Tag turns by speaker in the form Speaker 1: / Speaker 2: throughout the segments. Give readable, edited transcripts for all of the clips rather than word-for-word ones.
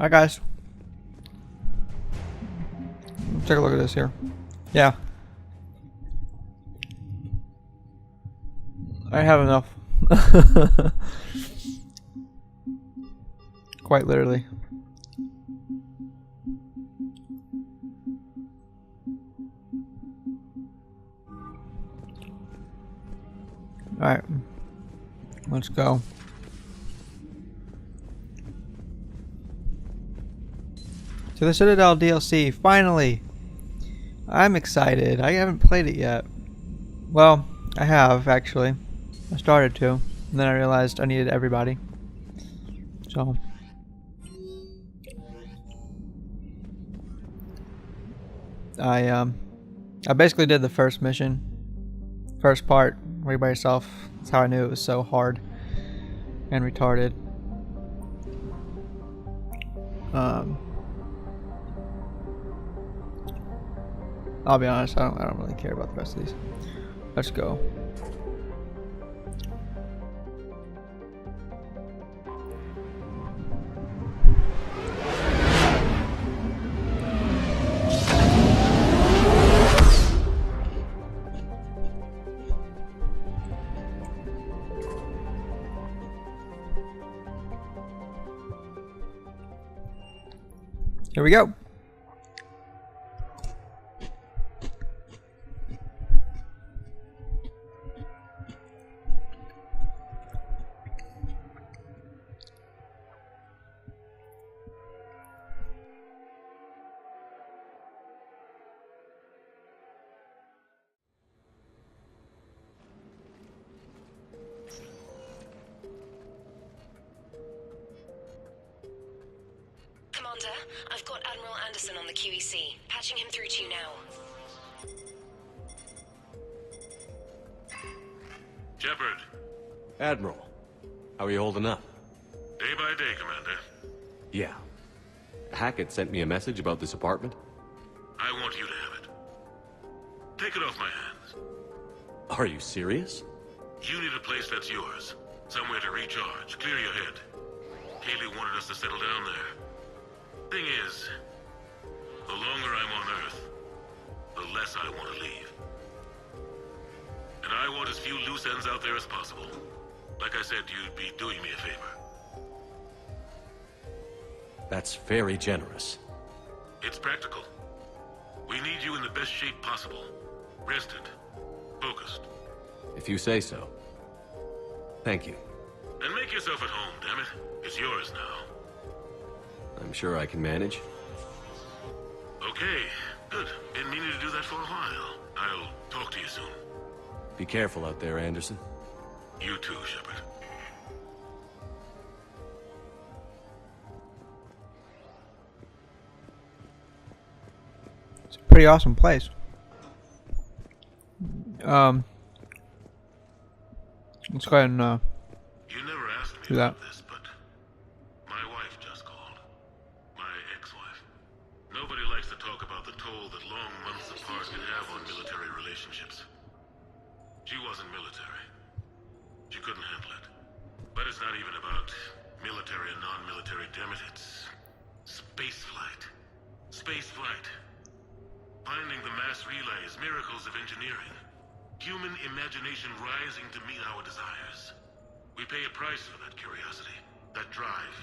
Speaker 1: Hi guys. Take a look at this here. Yeah. I have enough. Quite literally. Alright. Let's go. To the Citadel DLC, finally! I'm excited. I haven't played it yet. Well, I have, actually. I started to, and then I realized I needed everybody. So... I basically did the first mission. First part, where you're by yourself. That's how I knew it was so hard and retarded. I'll be honest, I don't really care about the rest of these. Let's go. Here we go.
Speaker 2: Commander, I've got Admiral Anderson on the QEC. Patching him through to you now.
Speaker 3: Shepard.
Speaker 4: Admiral, how are you holding up?
Speaker 3: Day by day, Commander.
Speaker 4: Yeah. Hackett sent me a message about this apartment.
Speaker 3: I want you to have it. Take it off my hands.
Speaker 4: Are you serious?
Speaker 3: You need a place that's yours. Somewhere to recharge, clear your head. Kaylee wanted us to settle down there. Thing is, the longer I'm on Earth, the less I want to leave. And I want as few loose ends out there as possible. Like I said, you'd be doing me a favor.
Speaker 4: That's very generous.
Speaker 3: It's practical. We need you in the best shape possible. Rested. Focused.
Speaker 4: If you say so. Thank you.
Speaker 3: And make yourself at home, damn it. It's yours now.
Speaker 4: I'm sure I can manage.
Speaker 3: Okay, good. Been meaning to do that for a while. I'll talk to you soon.
Speaker 4: Be careful out there, Anderson.
Speaker 3: You too, Shepard.
Speaker 1: It's a pretty awesome place. Let's go ahead and
Speaker 3: You never asked me
Speaker 1: do that.
Speaker 3: about this, but my wife just called. My ex-wife. Nobody likes to talk about the toll that long months apart can have on military relationships. She wasn't military. She couldn't handle it. But it's not even about military and non-military, damn it. It's space flight. Space flight. Finding the mass relays, miracles of engineering. Human imagination rising to meet our desires. We pay a price for that curiosity, that drive.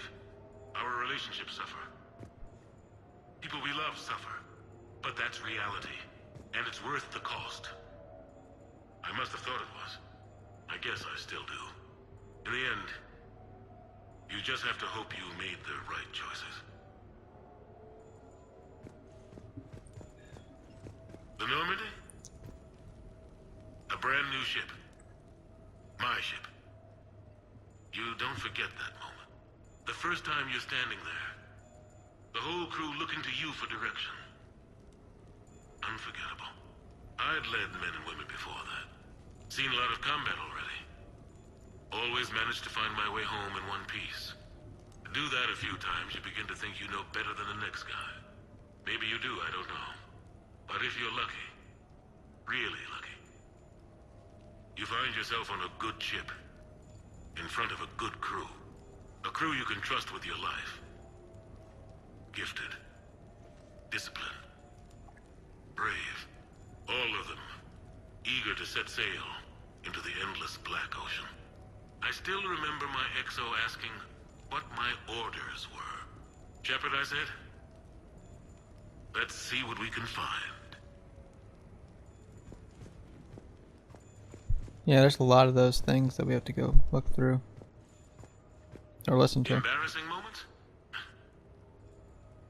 Speaker 3: Our relationships suffer. People we love suffer. But that's reality, and it's worth the cost. I must have thought it was. I guess I still do. In the end, you just have to hope you made the right choices. The Normandy? A brand new ship. My ship. You don't forget that moment. The first time you're standing there. The whole crew looking to you for direction. Unforgettable. I'd led men and women before that. Seen a lot of combat already. Always managed to find my way home in one piece. Do that a few times, you begin to think you know better than the next guy. Maybe you do, I don't know. But if you're lucky, really lucky, you find yourself on a good ship, in front of a good crew. A crew you can trust with your life. set sail into the endless black ocean. I still remember my XO asking what my orders were. Shepard, I said, let's see what we can find.
Speaker 1: Yeah, there's a lot of those things that we have to go look through. Or listen to.
Speaker 3: Embarrassing moments?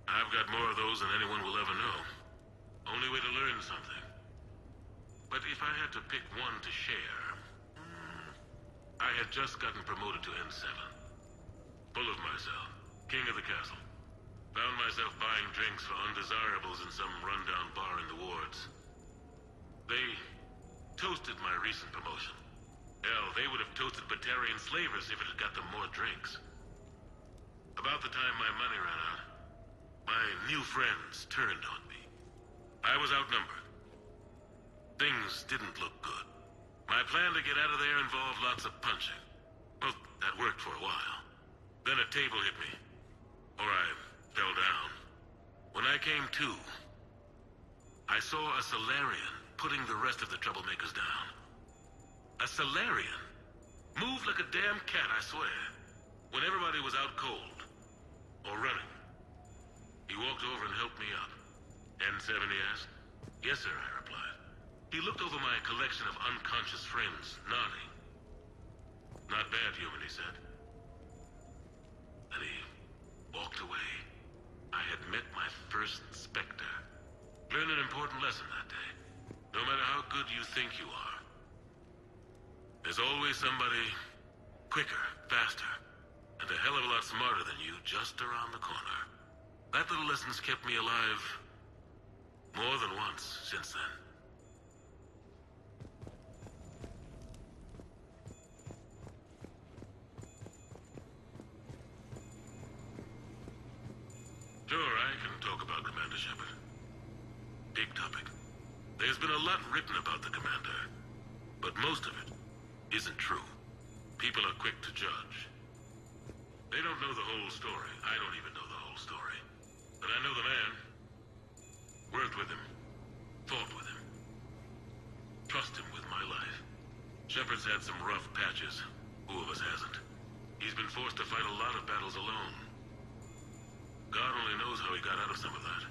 Speaker 3: I've got more of those than anyone will ever know. Only way to learn something. But if I had to pick one to share... I had just gotten promoted to N7. Full of myself. King of the castle. Found myself buying drinks for undesirables in some rundown bar in the wards. They toasted my recent promotion. Hell, they would have toasted Batarian slavers if it had got them more drinks. About the time my money ran out, my new friends turned on me. I was outnumbered. Things didn't look good. My plan to get out of there involved lots of punching. Well, that worked for a while. Then a table hit me. Or I fell down. When I came to, I saw a Solarian putting the rest of the troublemakers down. A Solarian? Moved like a damn cat, I swear. When everybody was out cold. Or running. He walked over and helped me up. N7, he asked. Yes, sir, I replied. He looked over my collection of unconscious friends, nodding. Not bad, human, he said. And he walked away. I had met my first Spectre. Learned an important lesson that day. No matter how good you think you are, there's always somebody quicker, faster, and a hell of a lot smarter than you just around the corner. That little lesson's kept me alive more than once since then. Sure, I can talk about Commander Shepard. Big topic. There's been a lot written about the Commander, but most of it isn't true. People are quick to judge. They don't know the whole story. I don't even know the whole story. But I know the man. Worked with him. Fought with him. Trust him with my life. Shepard's had some rough patches. Who of us hasn't? He's been forced to fight a lot of battles alone. God only knows how he got out of some of that.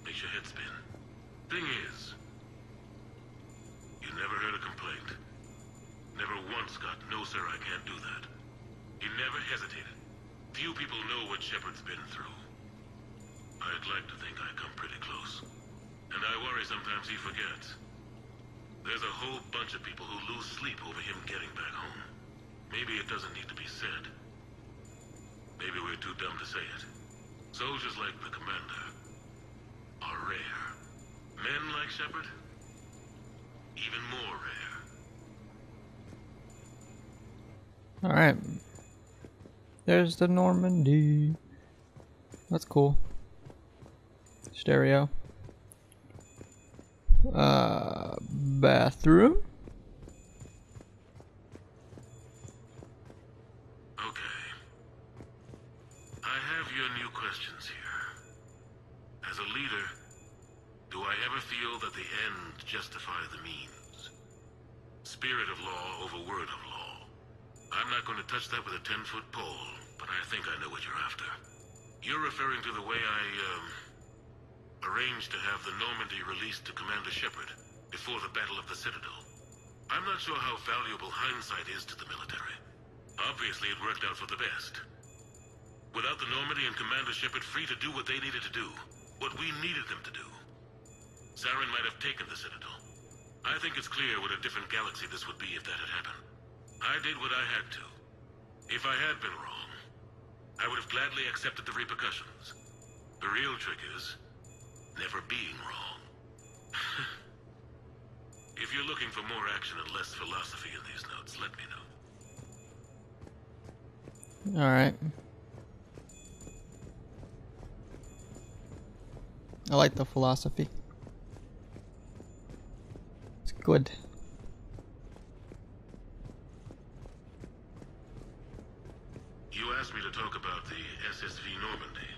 Speaker 3: Makes your head spin. Thing is, you never heard a complaint. Never once got, no sir, I can't do that. He never hesitated. Few people know what Shepard's been through. I'd like to think I come pretty close. And I worry sometimes he forgets. There's a whole bunch of people who lose sleep over him getting back home. Maybe it doesn't need to be said. Maybe we're too dumb to say it. Soldiers like the Commander are rare. Men like Shepard, even more rare.
Speaker 1: Alright. There's the Normandy. That's cool. Stereo. Bathroom?
Speaker 3: Okay. I have your new questions here. As a leader, do I ever feel that the end justify the means? Spirit of law over word of law. I'm not going to touch that with a 10-foot pole, but I think I know what you're after. You're referring to the way I, arranged to have the Normandy released to Commander Shepard before the Battle of the Citadel. I'm not sure how valuable hindsight is to the military. Obviously, it worked out for the best. Without the Normandy and Commander Shepard free to do what they needed to do, what we needed them to do, Saren might have taken the Citadel. I think it's clear what a different galaxy this would be if that had happened. I did what I had to. If I had been wrong, I would have gladly accepted the repercussions. The real trick is never being wrong. If you're looking for more action and less philosophy in these notes, let me know.
Speaker 1: Alright. I like the philosophy. It's good.
Speaker 3: You asked me to talk about the SSV Normandy.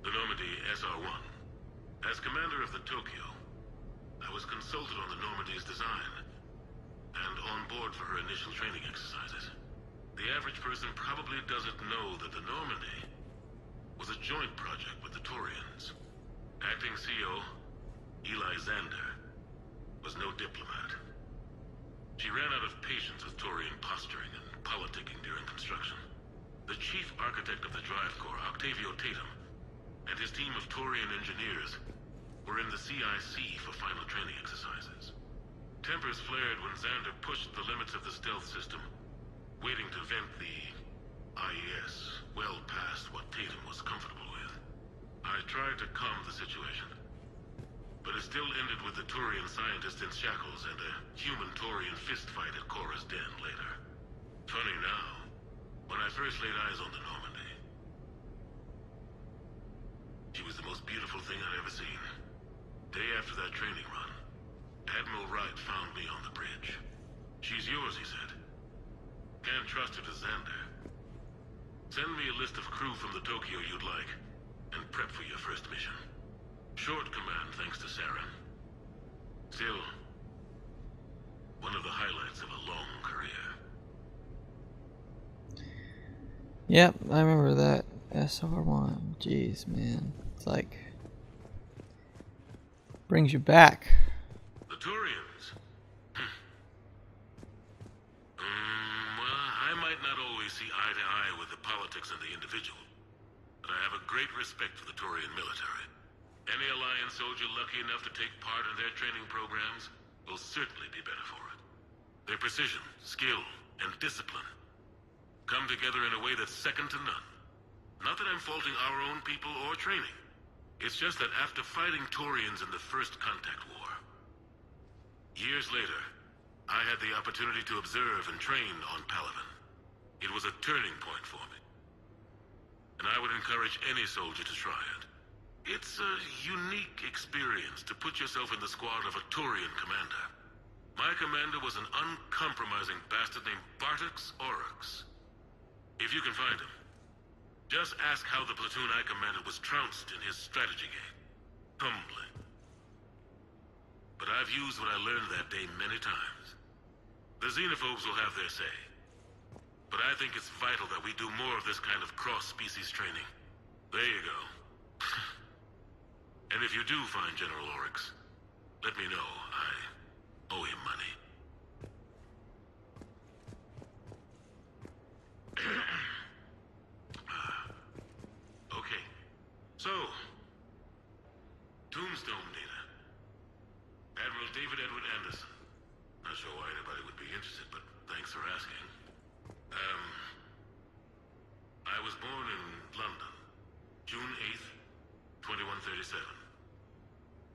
Speaker 3: The Normandy SR-1. As commander of the Tokyo, I was consulted on the Normandy's design, and on board for her initial training exercises. The average person probably doesn't know that the Normandy was a joint project with the Taurians. Acting CO, Eli Xander, was no diplomat. She ran out of patience with Taurian posturing and politicking during construction. The chief architect of the Drive Corps, Octavio Tatum, and his team of Taurian engineers were in the CIC for final training exercises. Tempers flared when Xander pushed the limits of the stealth system, waiting to vent the IES well past what Tatum was comfortable with. I tried to calm the situation, but it still ended with the Taurian scientist in shackles and a human-Taurian fistfight at Korra's den later. Funny now, when I first laid eyes on the Normandy, she was the most beautiful thing I'd ever seen. Day after that training run, Admiral Wright found me on the bridge. She's yours, he said. Can't trust her to Xander. Send me a list of crew from the Tokyo you'd like, and prep for your first mission. Short command thanks to Saren. Still, one of the highlights of a long career.
Speaker 1: Yep, I remember that. SR1. Jeez, man. It's like... brings you back.
Speaker 3: The Taurians? Well, I might not always see eye to eye with the politics and the individual, but I have a great respect for the Taurian military. Any Alliance soldier lucky enough to take part in their training programs will certainly be better for it. Their precision, skill, and discipline come together in a way that's second to none. Not that I'm faulting our own people or training. It's just that after fighting Taurians in the First Contact War, years later, I had the opportunity to observe and train on Palaven. It was a turning point for me, and I would encourage any soldier to try it. It's a unique experience to put yourself in the squad of a Taurian commander. My commander was an uncompromising bastard named Bartux Oryx. If you can find him, just ask how the platoon I commanded was trounced in his strategy game. Humbling. But I've used what I learned that day many times. The xenophobes will have their say. But I think it's vital that we do more of this kind of cross-species training. There you go. And if you do find General Oryx, let me know. I owe him money. Okay. So, Tombstone data. Admiral David Edward Anderson. Not sure why anybody would be interested, but thanks for asking. I was born in London, June 8th, 2137.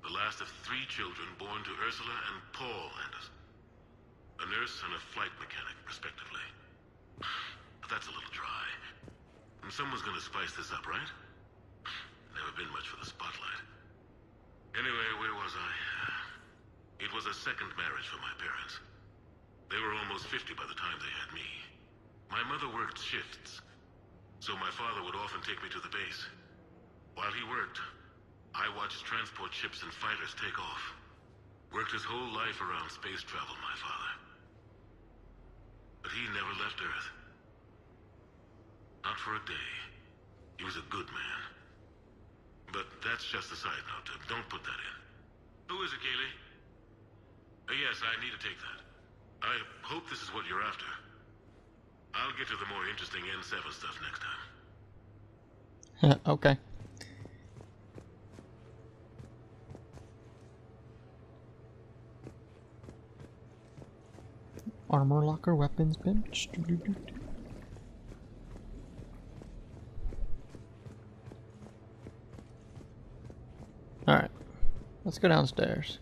Speaker 3: The last of 3 children born to Ursula and Paul Anderson. A nurse and a flight mechanic, respectively. But that's a little dry. And someone's gonna spice this up, right? Never been much for the spotlight. Anyway, where was I? It was a second marriage for my parents. They were almost 50 by the time they had me. My mother worked shifts, so my father would often take me to the base. While he worked, I watched transport ships and fighters take off. Worked his whole life around space travel, my father. But he never left Earth. Not for a day. He was a good man. But that's just a side note. Don't put that in. Who is it, Kaylee? Yes, I need to take that. I hope this is what you're after. I'll get to the more interesting N7 stuff next time.
Speaker 1: Okay. Armor locker, weapons bench. Alright. Let's go downstairs.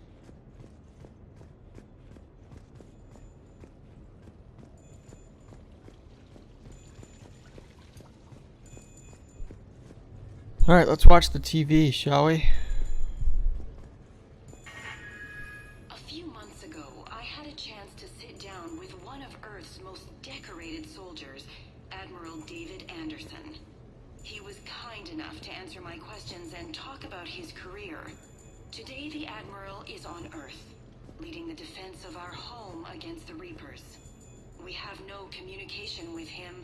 Speaker 1: Alright, let's watch the TV, shall we?
Speaker 2: A few months ago, I had a chance to sit down with one of Earth's most decorated soldiers, Admiral David Anderson. He was kind enough to answer my questions and talk about his career. Today the Admiral is on Earth, leading the defense of our home against the Reapers. We have no communication with him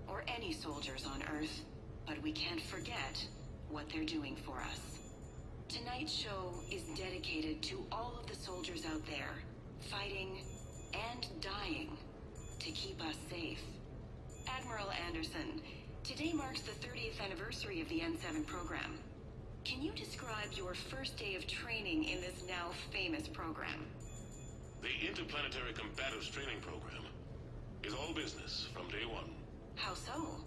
Speaker 2: or any soldiers on Earth, but we can't forget what they're doing for us. Tonight's show is dedicated to all of the soldiers out there, fighting and dying to keep us safe. Admiral Anderson, today marks the 30th anniversary of the N7 program. Can you describe your first day of training in this now famous program?
Speaker 3: The Interplanetary Combatives Training Program is all business from day one.
Speaker 2: How so?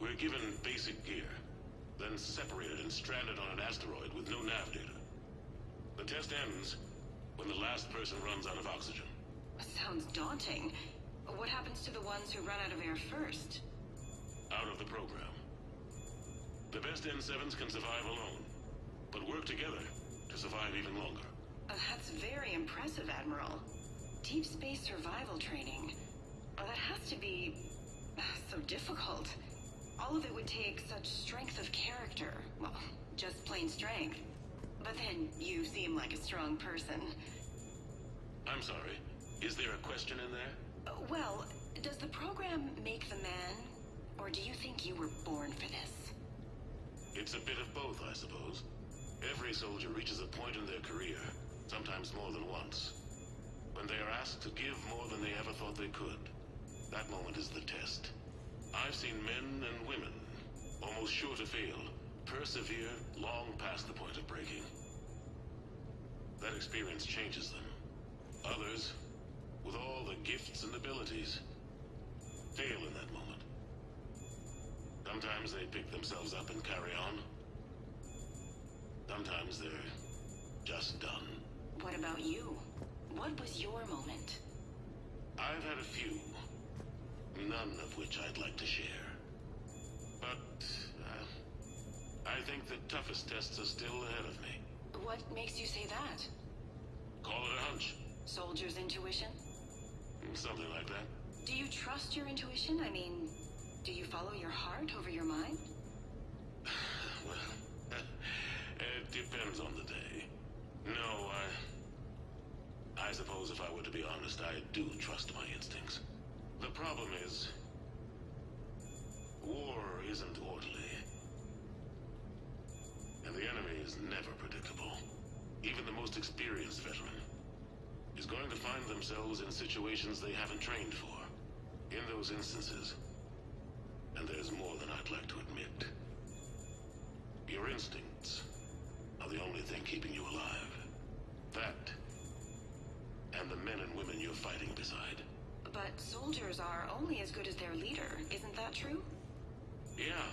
Speaker 3: We're given basic gear, then separated and stranded on an asteroid with no nav data. The test ends when the last person runs out of oxygen.
Speaker 2: Sounds daunting. What happens to the ones who run out of air first?
Speaker 3: Out of the program. The best N7s can survive alone, but work together to survive even longer.
Speaker 2: That's very impressive, Admiral. Deep space survival training. That has to be so difficult. All of it would take such strength of character. Well, just plain strength. But then you seem like a strong person.
Speaker 3: I'm sorry. Is there a question in there?
Speaker 2: Well, does the program make the man? Or do you think you were born for this?
Speaker 3: It's a bit of both, I suppose. Every soldier reaches a point in their career, sometimes more than once, when they are asked to give more than they ever thought they could. That moment is the test. I've seen men and women, almost sure to fail, persevere long past the point of breaking. That experience changes them. Others, with all the gifts and abilities, fail in that moment. Sometimes they pick themselves up and carry on. Sometimes they're just done.
Speaker 2: What about you? What was your moment?
Speaker 3: I've had a few, none of which I'd like to share. But, I think the toughest tests are still ahead of me.
Speaker 2: What makes you say that?
Speaker 3: Call it a hunch.
Speaker 2: Soldier's intuition?
Speaker 3: Something like that.
Speaker 2: Do you trust your intuition? I mean, do you follow your heart over your mind?
Speaker 3: Well, it depends on the day. No, I suppose if I were to be honest, I do trust my instincts. The problem is, war isn't orderly. And the enemy is never predictable. Even the most experienced veteran is going to find themselves in situations they haven't trained for. In those instances, and there's more than I'd like to admit, your instincts are the only thing keeping you alive. That, and the men and women you're fighting beside.
Speaker 2: But soldiers are only as good as their leader, isn't that true?
Speaker 3: Yeah.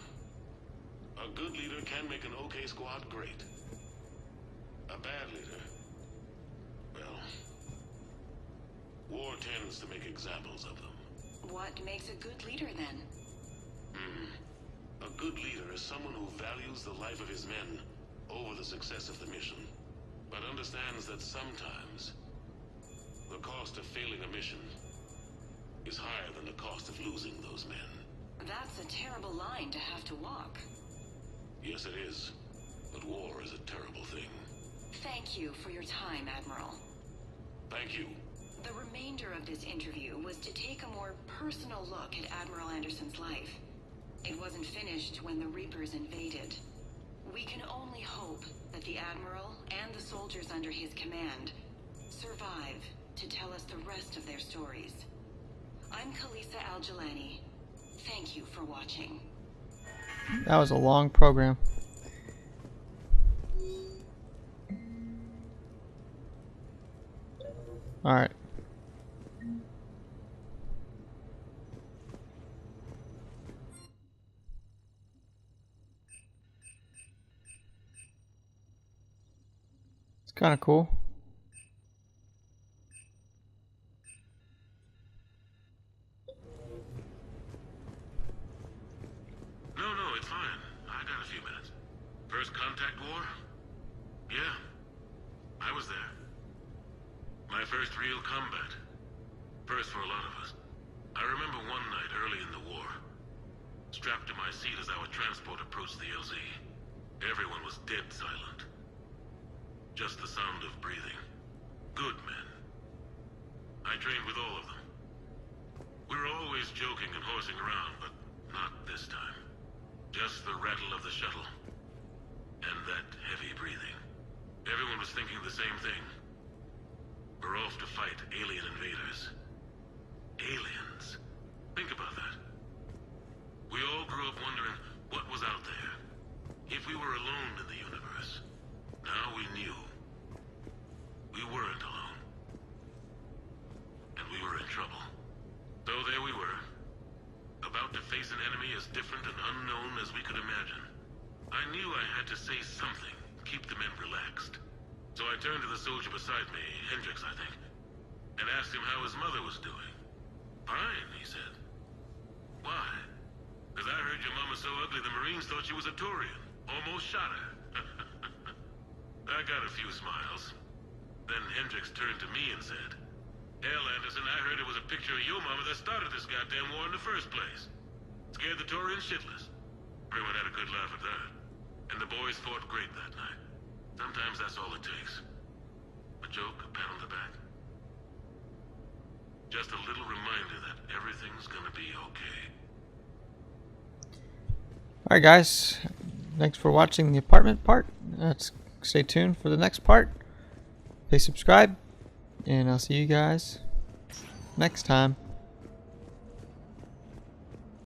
Speaker 3: A good leader can make an okay squad great. A bad leader, well, war tends to make examples of them.
Speaker 2: What makes a good leader then?
Speaker 3: A good leader is someone who values the life of his men over the success of the mission, but understands that sometimes the cost of failing a mission is higher than the cost of losing those men.
Speaker 2: That's a terrible line to have to walk.
Speaker 3: Yes, it is. But war is a terrible thing.
Speaker 2: Thank you for your time, Admiral.
Speaker 3: Thank you.
Speaker 2: The remainder of this interview was to take a more personal look at Admiral Anderson's life. It wasn't finished when the Reapers invaded. We can only hope that the Admiral and the soldiers under his command survive to tell us the rest of their stories. I'm Kalisa Al-Jalani. Thank you for watching.
Speaker 1: That was a long program. Alright. It's kind of cool.
Speaker 3: No, it's fine. I got a few minutes. First contact war? Yeah. I was there. My first real combat. First for a lot of us. I remember one night early in the war, strapped to my seat as our transport approached the LZ. Everyone was dead silent. just the sound of breathing. Good men. I trained with all of them. We were always joking and horsing around, but not this time. Just the rattle of the shuttle. And that heavy breathing. Everyone was thinking the same thing. We're off to fight alien invaders. Aliens. Think about that. We all grew up wondering what was out there. If we were alone in the universe. Now we knew. We weren't alone. And we were in trouble. So there we were. About to face an enemy as different and unknown as we could imagine. I knew I had to say something, keep the men relaxed. So I turned to the soldier beside me, Hendricks I think, and asked him how his mother was doing. Fine, he said. Why? Because I heard your mama so ugly the Marines thought she was a Turian. Almost shot her. I got a few smiles. Then Hendricks turned to me and said, Hell, Anderson, I heard it was a picture of your mama that started this goddamn war in the first place. Scared the Turians shitless. Everyone had a good laugh at that. And the boys fought great that night. Sometimes that's all it takes. A joke, a pat on the back. Just a little reminder that everything's gonna be okay.
Speaker 1: Alright guys, thanks for watching the apartment part. Let's stay tuned for the next part. Please subscribe, and I'll see you guys next time.